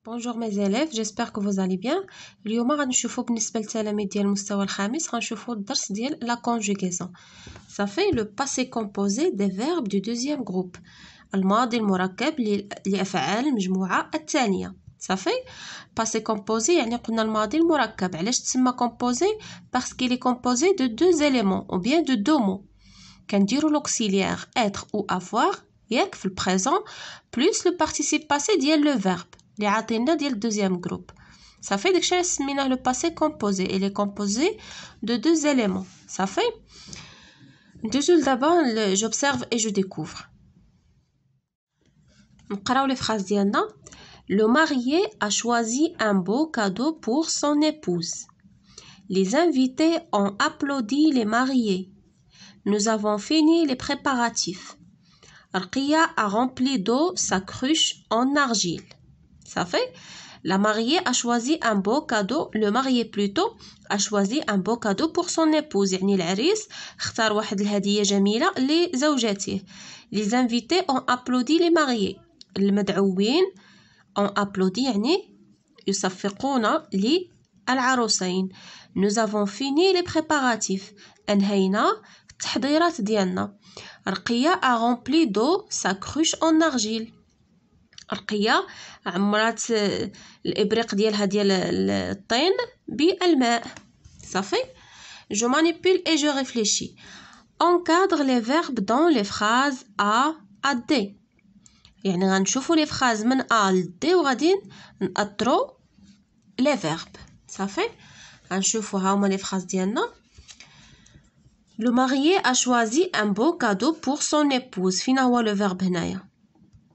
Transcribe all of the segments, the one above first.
Bonjour mes élèves, j'espère que vous allez bien. اليوم غنشوفوا بالنسبة للتلاميذ ديال المستوى الخامس غنشوفوا الدرس ديال la conjugaison. Ça fait le passé composé des verbes du deuxième groupe. الماضي المركب لأفعال المجموعة الثانية. Ça fait passé composé يعني قلنا الماضي المركب. علاش تسمى composé؟ Parce qu'il est composé de deux éléments ou bien de deux mots. كنديروا l'auxiliaire être ou avoir ياك في البريزون plus le participe passé ديال le verbe. اللي عاطينا ديال deuxième groupe. Ça fait داكشي اللي سميناه le passé composé. Il est composé de deux éléments. Ça fait ندوزو d'abord j'observe et je découvre. نقراو les phrases ديالنا. Le marié a choisi un beau cadeau pour son épouse. Les invités ont applaudi les mariés. Nous avons fini les préparatifs. Rkia a rempli d'eau sa cruche en argile. Ça fait, la mariée a choisi un beau cadeau, le marié plutôt a choisi un beau cadeau pour son épouse. يعني العريس اختار واحد الهدية جميلة لزوجته. Les invités ont applaudi les mariés. المدعوين ont applaudi يعني يصفقون للعروسين. Nous avons fini les préparatifs. أنهينا التحضيرات ديالنا. رقية a rempli d'eau sa cruche en argile. رقية عمرات الإبريق ديالها ديال الطين بالماء. صافي. Je manipule et je réfléchis. Encadre les verbes dans les phrases A à D. يعني غنشوفوا les phrases من A ل D وغادي نأطروا les verbes. صافي. غنشوفوا ها هما les phrases ديالنا. Le marié a choisi un beau cadeau pour son épouse. فينا هو le verbe هنايا؟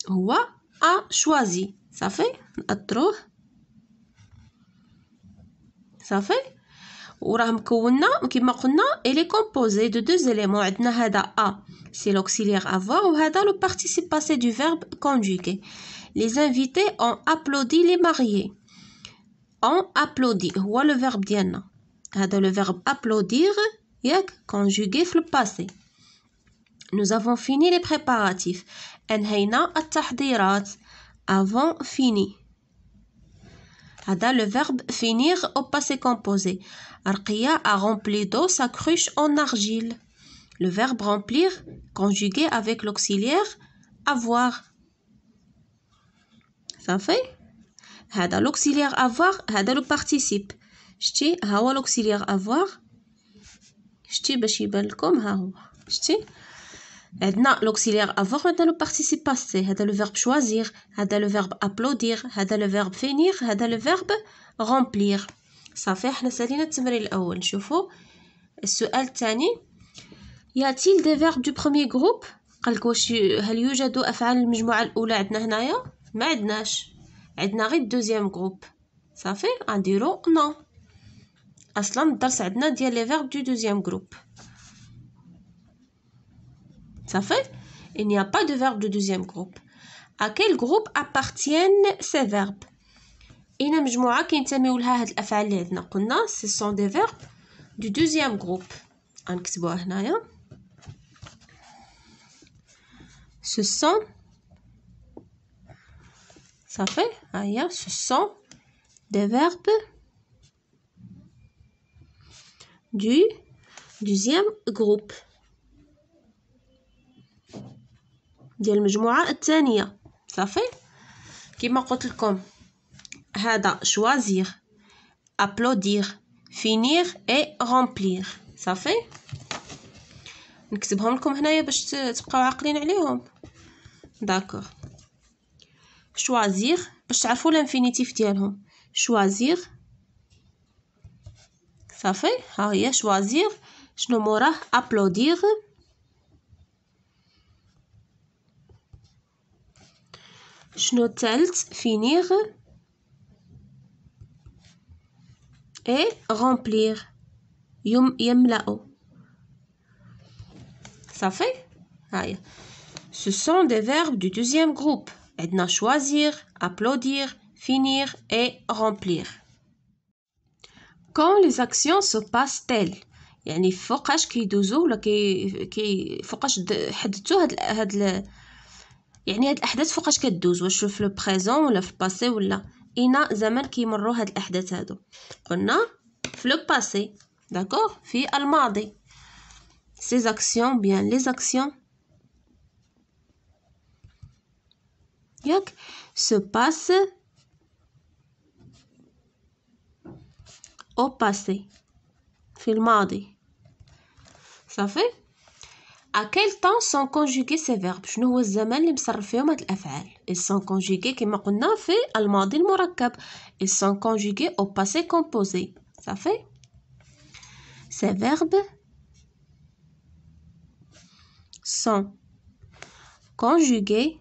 هو a choisi. صافي نأطروه. صافي. وراه مكوننا كما قلنا il est composé de deux éléments. عندنا هذا a c'est l'auxiliaire avoir وهذا le participe passé du verbe conjugué. Les invités ont applaudi les mariés. ont applaudi هو le verbe ديالنا. هذا le verbe applaudir ياك conjugué في le passé. Nous avons fini les préparatifs. أنهينا التحضيرات. Avant fini. هذا le verbe finir au passé composé. Arkia a rempli d'eau sa cruche en argile. Le verbe remplir conjugué avec l'auxiliaire avoir. Ça fait. هذا l'auxiliaire avoir هذا le participe. شتي ها هو l'auxiliaire avoir. شتي باش يبان لكم ها هو. شتي عندنا l'auxiliaire avoir وعندنا le participe passé. هذا le verbe choisir هذا le verbe applaudir هذا le verbe finir هذا le verbe remplir. صافي حنا سالينا التمرين الاول. نشوفوا السؤال الثاني. y a-t-il des verbes du premier groupe؟ قالك واش هل يوجد افعال المجموعه الاولى عندنا هنايا؟ ما عندناش. عندنا غير deuxième groupe. صافي غنديرو نو. اصلا الدرس عندنا ديال لي verbes du deuxième groupe. Ça fait, il n'y a pas de verbe de deuxième groupe. À quel groupe appartiennent ces verbes? إن مجموعة كينتميو لها هاد الأفعال اللي عندنا. قلنا ce sont des verbes du deuxième groupe. غنكتبوها هنايا. Ce sont ça fait هيا ce sont des verbes du deuxième groupe. ديال المجموعة الثانية. صافي كما قلت لكم هذا choisir applaudir finir et remplir. صافي نكتبهم لكم هنايا باش تبقاو عاقلين عليهم. داكور. choisir باش تعرفوا الانفينيتيف ديالهم. choisir صافي ها هي choisir. شنو موراه applaudir شنو الثالث finir et remplir يملأ. صافي هاي ce sont des verbes du deuxième groupe. عندنا choisir applaudir finir et remplir. Quand les actions se passent telles يعني فوقاش كيدوزو ولا فوقاش حددتو هاد يعني هاد الاحداث فوقاش كدوز، واش في لو بريزون ولا في الباسي ولا إنا زمن كيمروا هاد الأحداث هادو. قلنا في لو باسي داكوغ في الماضي ces actions bien les actions ياك se passent au passé في الماضي صافي. à quel temps sont conjugués ces verbes؟ شنو هو الزمن اللي مصرف فيهم هاد الأفعال؟ ils sont conjugués كما قلنا في الماضي المركب ils sont conjugués au passé composé صافي. ces verbes sont conjugués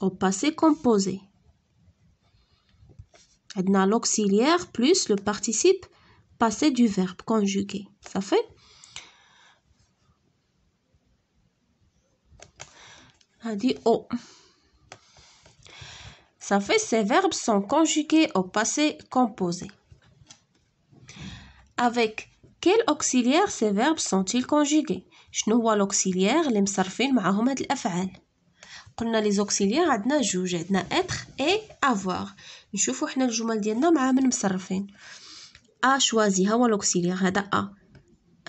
au passé composé. عندنا l'auxiliaire plus le participe passé du verbe conjugué. Ça fait هادي O. Ça fait ces verbes sont conjugués au passé composé. Avec quel auxiliaire ces verbes sont-ils conjugués؟ شنو هو l'auxiliaire اللي مصرفين معاهم هاد الأفعال؟ قلنا لي زوكسيليير عندنا جوج، عندنا être et avoir. نشوفوا حنا الجمل ديالنا مع من مصرفين. a choisi هو l'auxiliaire هذا a.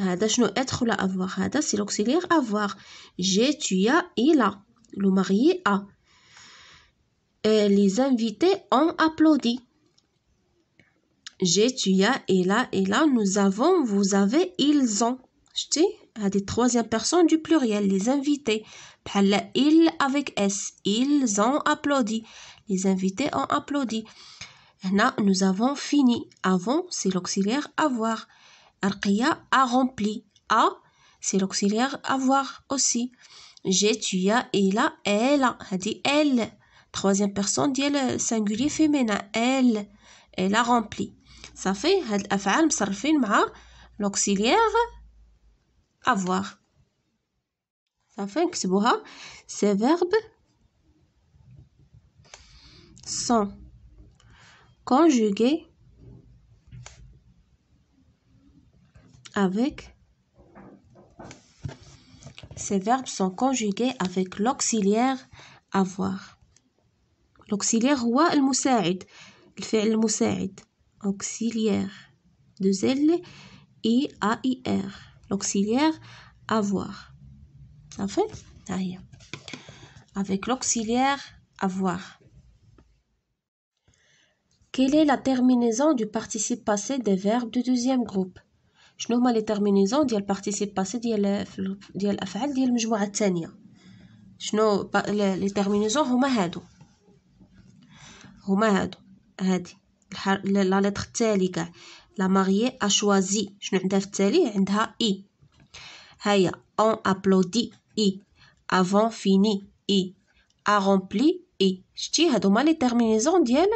هذا شنو être ولا avoir؟ هذا سي l'auxiliaire avoir. j'ai tu as il a. le marié a. les invités ont applaudi. j'ai tu as il a nous avons vous avez ils ont. شتي هذه troisième personne du pluriel les invités. بحال ils avec s ils ont applaudi. les invités ont applaudi. هنا nous avons fini. avant c'est l'auxiliaire avoir. Arqia a rempli. A c'est l'auxiliaire avoir aussi. j'ai tu as il a elle a. هذه elle troisième personne ديال singulier féminin elle a rempli. صافي هاد الافعال مصرفين مع l'auxiliaire avoir. صافي نكتبوها. ces verbes sont conjugués avec l'auxiliaire avoir. l'auxiliaire هو المساعد الفعل المساعد auxiliaire de L I A I R l'auxiliaire avoir. Ça fait aïe. avec l'auxiliaire avoir. Quelle est la terminaison du participe passé des verbes du deuxième groupe؟ شنو هما لي terminaisons ديال participe passé ديال الافعال ديال المجموعه الثانيه؟ شنو لي terminaisons هما هادو هادي لا لتر التالي كاع. لا ماريي ا شوازي شنو عندها في التالي؟ عندها اي. هيا on applaudit اي. avant fini اي. a rempli اي. شتي هادو هما لي terminaisons ديال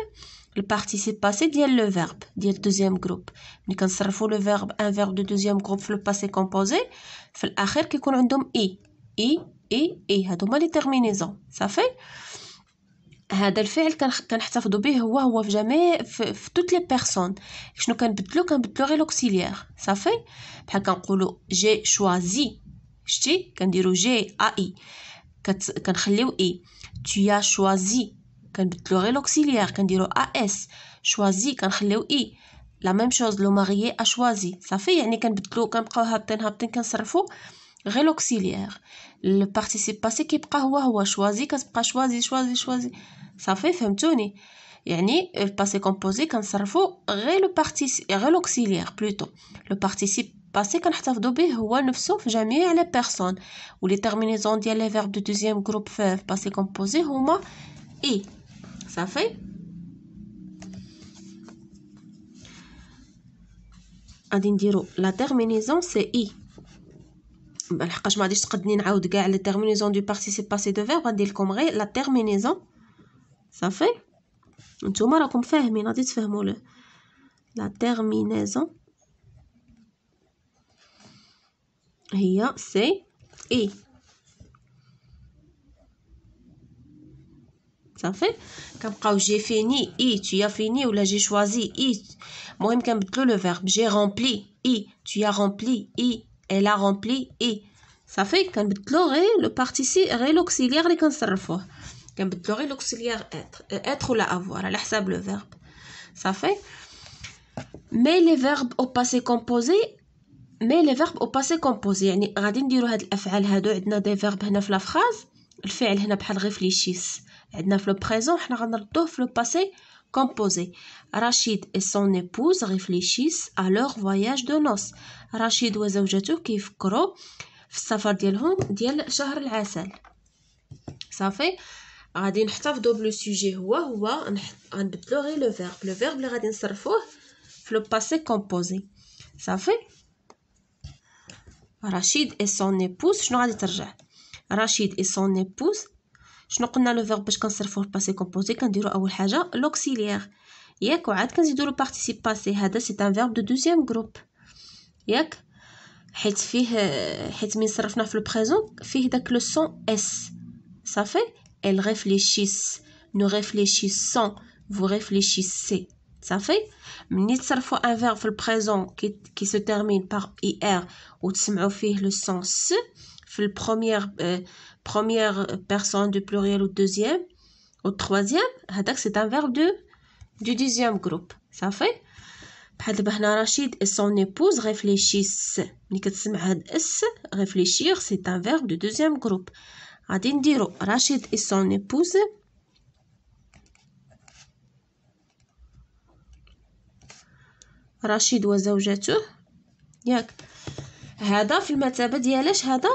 البارتيسيب باسي ديال لو فيرب ديال الدوزيام جروب. ملي كنصرفوا لو فيرب ان فيرب دو دوزيام جروب في لو باسي كومبوزي في الاخير كيكون عندهم اي هادو هما لي تيرمينيزون. صافي هذا الفعل كنحتفظوا به هو في جميع في توت لي بيرسون. شنو كنبدلو غير لوكسيليير. صافي بحال كنقولوا جي شوازي شتي كنديروا جي اي كنخليو اي. tu as choisi كنبدلو غير لوكسيليير كنديرو اس. choisi كنخليو اي. لا ميم شوز لو ماريي ا شوازي. صافي يعني كنبقاو هابطين كنصرفوا غير لوكسيليير. لو بارتيسيب باسي كيبقى هو شوازي كتبقى شوازي. صافي فهمتوني؟ يعني الباسي كومبوزي كنصرفوا غير لوكسيليير بلوتو. لو بارتيسيب باسي كنحتفظوا به هو نفسه في جميع لي بيرسون. ولي تيرمينيزون ديال لي فيرب دو دوزيام جروب في باسي كومبوزي هما اي. صافي غادي نديرو لا تيرمينيزون سي اي. لحقاش ما غاديش تقدني نعاود كاع لي تيرمينيزون دو بارتيسيب باسي دو فيرب غندير لكم غير لا تيرمينيزون. صافي نتوما راكم فاهمين غادي تفهموا لا تيرمينيزون هي سي اي. صافي كنبقاو جي فيني اي tu as fini ولا جي شوازي اي. المهم كنبدلو لو فيرب جي رامبلي اي tu as rempli اي elle a rempli اي. صافي كنبدلو غير لو بارتيسي غير لوكسيليير اللي كنصرفوه. كنبدلو غير l'auxiliaire être ولا avoir على حساب le verbe صافي. mais les verbes au passé composé يعني غادي نديرو هاد الافعال هادو. عندنا دي فيرب هنا في لا فراز، الفعل هنا بحال réfléchissent، عندنا في لو بريزون حنا غنردوه في لو باسي composé. Rachid et son épouse réfléchissent à leur voyage de noces. رشيد وزوجته كيفكروا في السفر ديالهم ديال شهر العسل صافي. غادي نحتفظوا بلو سوجي هو غنبدلو غير لو فيرب اللي غادي نصرفوه في لو باسي كومبوزي صافي. رشيد et son épouse شنو غادي ترجع؟ رشيد et son épouse شنو قلنا لو فيرب باش كنصرفوه في باسي كومبوزي كنديرو اول حاجه لوكسيليير ياك، وعاد كنزيدو لو بارتيسيب باسي. هذا سي ان فيرب دو دوزيام جروب ياك، حيت من صرفنا في البريزون فيه داك لو سون اس صافي. elles réfléchissent nous réfléchissons vous réfléchissez صافي. ملي تصرفوا ان فيرب في البريزون كي se termine par ir وتسمعوا فيه لو سون س في première personne du pluriel ou deuxième ou troisième، هذاك c'est un verbe du deuxième groupe صافي. بحال دابا هنا رشيد et son épouse réfléchissent، ملي كتسمع هاد اس réfléchir c'est un verbe du deuxième groupe. غادي نديرو رشيد et son épouse رشيد وزوجته ياك. هذا في المثابه ديالاش هذا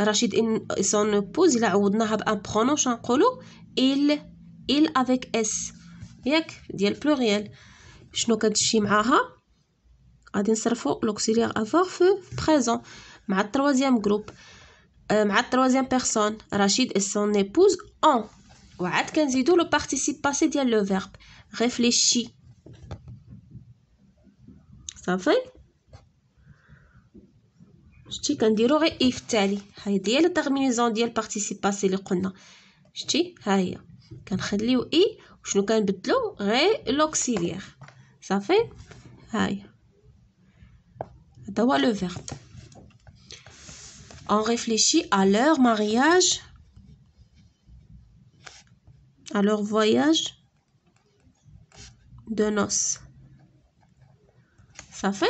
رشيد et son épouse الا عوضناها بان برونون شنقولو il avec s ياك ديال بلوريال. شنو كتمشي معاها؟ غادي نصرفو لوكسيليير افوار في بريزون مع التروازيام جروب مع التروازيام بيرسون. رشيد et son épouse ont، وعاد كنزيدو لو بارتيسيب باسي ديال لو فيرب réfléchi صافي. شتي كنديرو غير اي في التالي، هاي ديال الترمينيزون ديال بارتيسيب باسي اللي قلنا شتي ها هي كنخليو اي وشنو كنبدلو غير لوكسيليير صافي. هاي هذا هو لو فيرب. on réfléchit à leur mariage à leur voyage de noces صافي.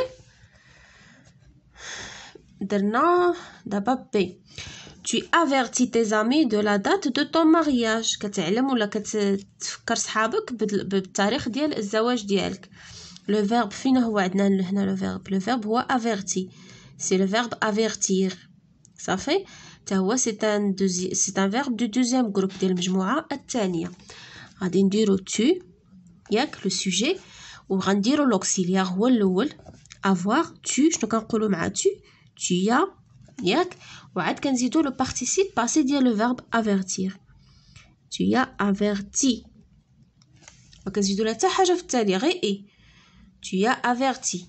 درنا دابا بي. tu avertis tes amis de la date de ton mariage، كتعلم ولا كتفكر صحابك بالتاريخ ديال الزواج ديالك. لو فيرب فين هو؟ عندنا هنا لو فيرب هو averti، سي لو فيرب avertir صافي. حتى هو سي ان فيرب دو دوزيام جروب ديال المجموعه الثانيه. غادي نديرو tu ياك لو سوجي وغنديرو لوكسيليير هو الاول avoir. tu شنو كنقولوا مع tu as ياك، وعاد كنزيدو لو بارتيسيب باسي ديال لو فيرب avertir. tu as averti، ما كنزيدو لا حتى حاجه في التالي غير اي. tu as averti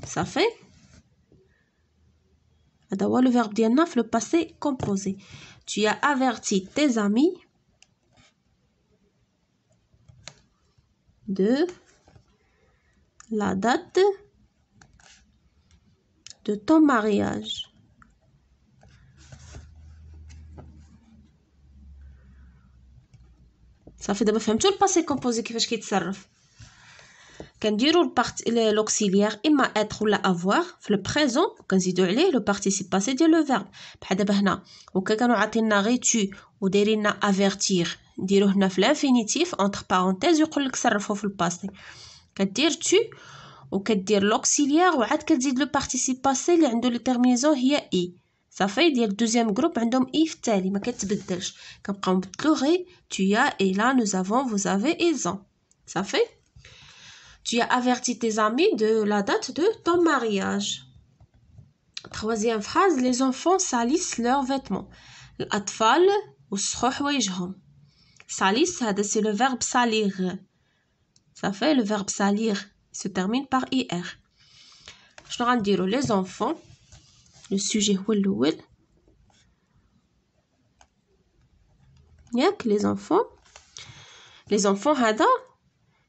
صافي. هذا هو لو فيرب ديالنا في لو باسي كومبوزي. tu as averti tes amis de la date de ton mariage. صافي دابا فهمتوا الباسي كومبوزي كيفاش كيتصرف. كنديروا لوكسيليير اما اتر ولا افوار في لو بريزون كنزيدوا عليه لو بارتيسيب باسي ديال لو فيرب. بحال دابا هنا وكا كانوا عاطينا غير تو ودايريننا افيرتير نديروه هنا في الانفينيتيف اونتر بارونتيز يقول لك صرفوه في الباسي. كدير تو وكدير لوكسيليير وعاد كتزيد لو بارتيسيب باسي اللي عنده لو تيرمينيزون هي اي صافي. ديال دوزيام جروب عندهم اي في التالي ما كتبدلش، كنبقاو نبدلو غير tu as et là nous avons vous avez ils ont صافي. tu as averti tes amis de la date de ton mariage. Troisième phrase, les enfants salissent leurs vêtements. الأطفال وسخوا حوايجهم. salissent هذا c'est le verbe salir صافي. le verbe salir se termine par ir. شنو غنديرو les enfants le sujet هو الأول ياك. les enfants هذا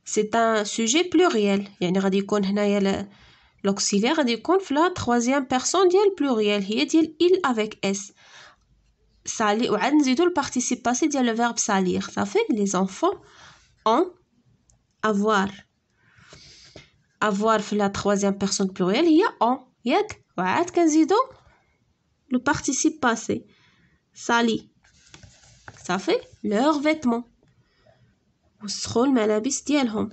c'est un sujet pluriel يعني غادي يكون هنايا l'auxiliaire غادي يكون في la troisième personne ديال pluriel هي ديال il avec s. سالي وعاد نزيدو البارتيسيب باسي ديال لو فيرب سالير صافي لي زونفون اون avoir في لا troisième personne pluriel هي on ياك وعاد كنزيدو لو بارتيسيب باسي سالي صافي leurs vêtements وسخوا الملابس ديالهم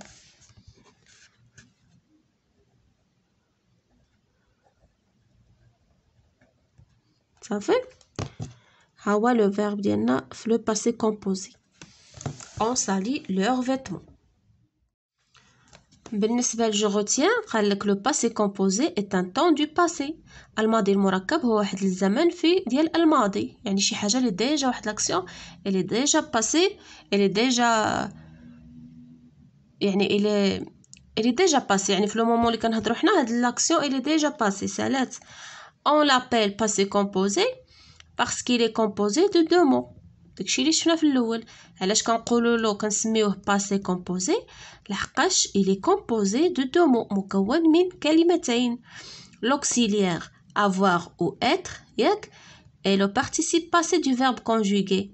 صافي ها هو لو فيرب ديالنا في لو باسي كومبوزي on salit leurs vêtements. بالنسبة ل je retiens قال لك لو باسي كومبوزي est un temps du passé. الماضي المركب هو واحد الزمن في ديال الماضي يعني شي حاجة اللي ديجا واحد لاكسيون اللي ديجا باسي اللي ديجا يعني اللي ديجا باسي يعني في لو مومون اللي كنهضروا حنا هاد لاكسيون اللي ديجا باسي سالات. on l'appelle passé composé parce qu'il est composé de deux mots. داكشي اللي شفنا في الاول علاش كنقولوا له كنسميوه باسي كومبوزي لحقاش il est composé de deux mots مكون من كلمتين l'auxiliaire avoir ou être ياك et le participe passé du verbe conjugué.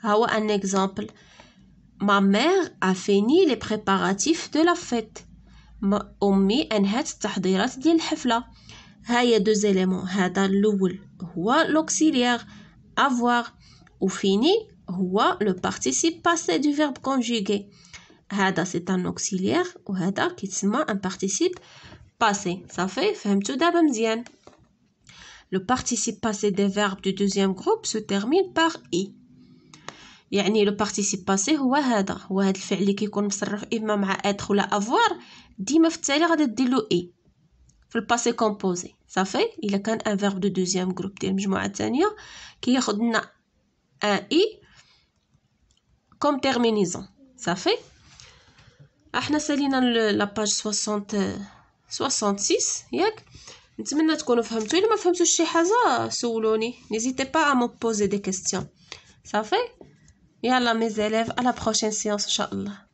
ها هو un exemple ma mère a fini les préparatifs de la fête. امي انهت التحضيرات ديال الحفله. هاهي deux éléments هذا الاول هو l'auxiliaire avoir ou fini هو le participe passé du verbe conjugué. هذا c'est un auxiliaire وهذا كيتسمى un participe passé. صافي فهمتوا دابا مزيان. Le participe passé des verbes du deuxième groupe se termine par i. يعني le participe passé هو هذا الفعل اللي كيكون مصرف اما مع être ولا avoir ديما في التالي غادي دير له i في الباسي كومبوزي صافي. الا كان ان فيرب دو دوزيام جروب ديال المجموعه الثانيه كياخذ لنا ان اي كوم تيرمينيزون صافي. احنا سالينا لا باج 66 ياك. نتمنى تكونوا فهمتوا. الا ما فهمتوش شي حاجه سولوني نيزيتي با ا مو بوزي دي كيستيون صافي. يلا مي زيليف على بروشين سيونس ان شاء الله.